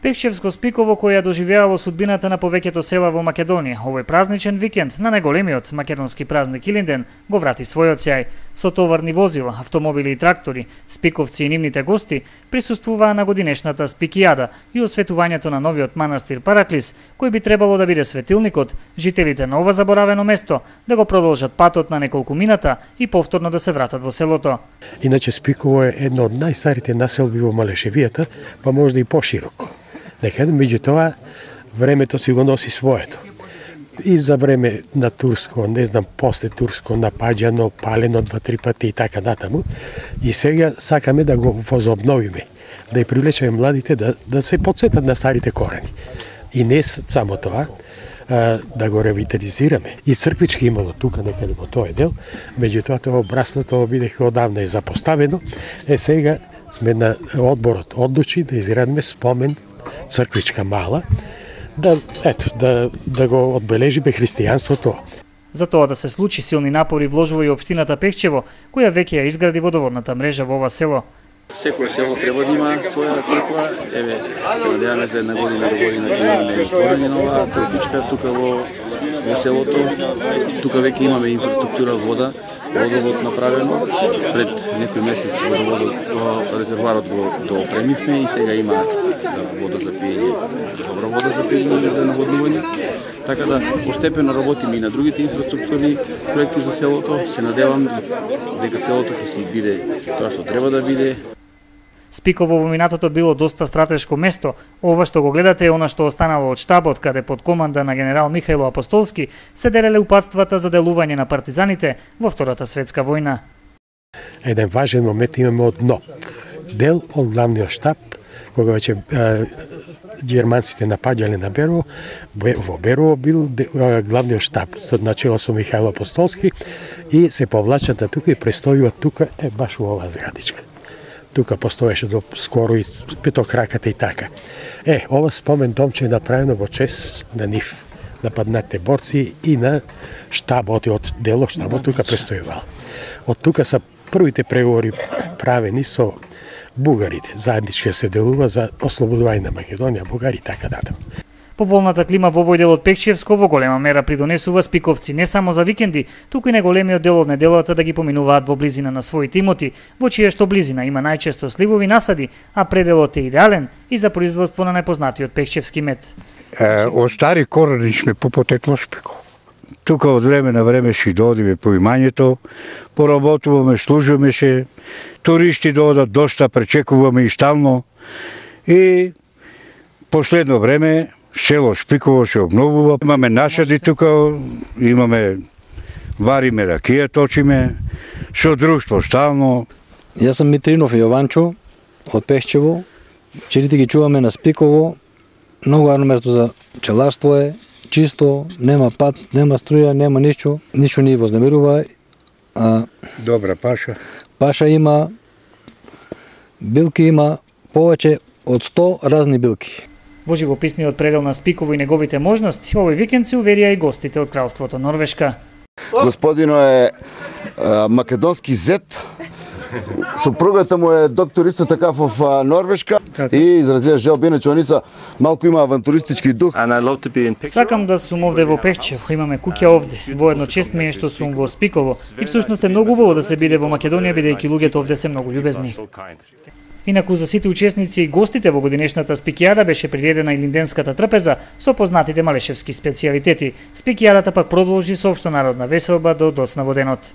Пекчевско Спиково кој ја доживеало судбината на повеќето села во Македонија, овој празничен викенд на најголемиот македонски празник Илинден го врати својот сјај. Со товарни возила, автомобили и трактори, спиковци и нивните гости присуствуваа на годинешната спикијада и осветувањето на новиот манастир Параклис, кој би требало да биде светилникот, жителите на ова заборавено место да го продолжат патот на неколку мината и повторно да се вратат во селото. Иначе Спиково е едно од најстарите населби во Малешевијата, па можда и пошироко. Некаде, меѓутоа, времето си го носи своето. И за време на турско, не знам, после турско напаѓано, палено 2-3 пати и така натаму. И сега сакаме да го возобновиме, да ја привлечеме младите да се потсетат на старите корени. И не само тоа, да го ревитализираме. И црквички имало тука некаде во тој дел, меѓутоа тоа обраснато бидејќи одавна е запоставено. Сега сме на одборот одлучи да изградиме спомен црквичка мала, да го одбележиме христијанството. За тоа да се случи, силни напори вложува и општината Пекчево, која веќе ја изгради водоводната мрежа во ова село. Секој село треба да има своја црква. Еве, се надеваме за една година до година да имаме отворање на оваа црквичка тука во селото. Тука веќе имаме инфраструктура, водовод направено. Пред некој месец резервоарот го опремивме и сега има вода за пиење, добра вода за пиење и за наводнување. Така да постепено работиме и на другите инфраструктурни проекти за селото. Се надевам дека селото ќе си биде тоа што треба да биде. Спиково во минатото било доста стратешко место. Ова што го гледате е она што останало од штабот, каде под команда на генерал Михајло Апостолски се делеле упатствата за делување на партизаните во Втората светска војна. Еден важен момент имаме од дно. Дел од главниот штаб, кога веќе германците напаѓале на Берово, во Берово бил главниот штаб, начело со Михајло Апостолски, и се повлачат на тука и престојуват тука баш во оваа зградичка. Тука постоеше до скоро и петокраката и така. Ова спомен домче е направено во чест на нив, нападнатите борци и на штабот, од дело штабот тука престојувал. Од тука са првите преговори правени со бугарите. Заеднички се делува за ослободување на Македонија, бугари и така натаму. Поволната клима во овој дел од Пекчевско во голема мера придонесува спиковци не само за викенди, туку и неголемиот дел од неделата да ги поминуваат во близина на своите имоти, во чија што близина има најчесто сливови насади, а пределот е идеален и за производство на непознатиот пекчевски мед. Од стари корени сме по потекло Спиково. Тука од време на време си доодиме по имањето, поработуваме, служиме се, туристи доодат доста, пречекуваме и стално. И последно време село Спиково се обновува. Имаме насади тука, вариме ракија, точиме, со друштво стално. Јас сум Митринов Јованчо од Пекчево. Пчелите ги чуваме на Спиково. Многу гарно место за пчеларство е, чисто, нема пат, нема струја, нема ништо ни вознемирува. Добра паша. Паша има, билки има, повеќе од 100 разни билки. Во живописниот предел на Спиково и неговите можности, овој викенд се уверија и гостите од Кралството Норвешка. Господино е македонски зет. Супругата му е доктор исто така во Норвешка и изразија желба, иначе они са малку има авантуристички дух. Сакам да сум овде во Пекчево, имаме куќа овде. Воедно чест ми е што сум во Спиково и всушност е многу убаво да се биде во Македонија бидејќи луѓето овде се многу љубезни. Инаку за сите учесници и гостите во годинешната спикијада беше приредена и линденската трпеза со познатите малешевски специјалитети. Спикијадата пак продолжи со општонародна веселба до доцна во денот.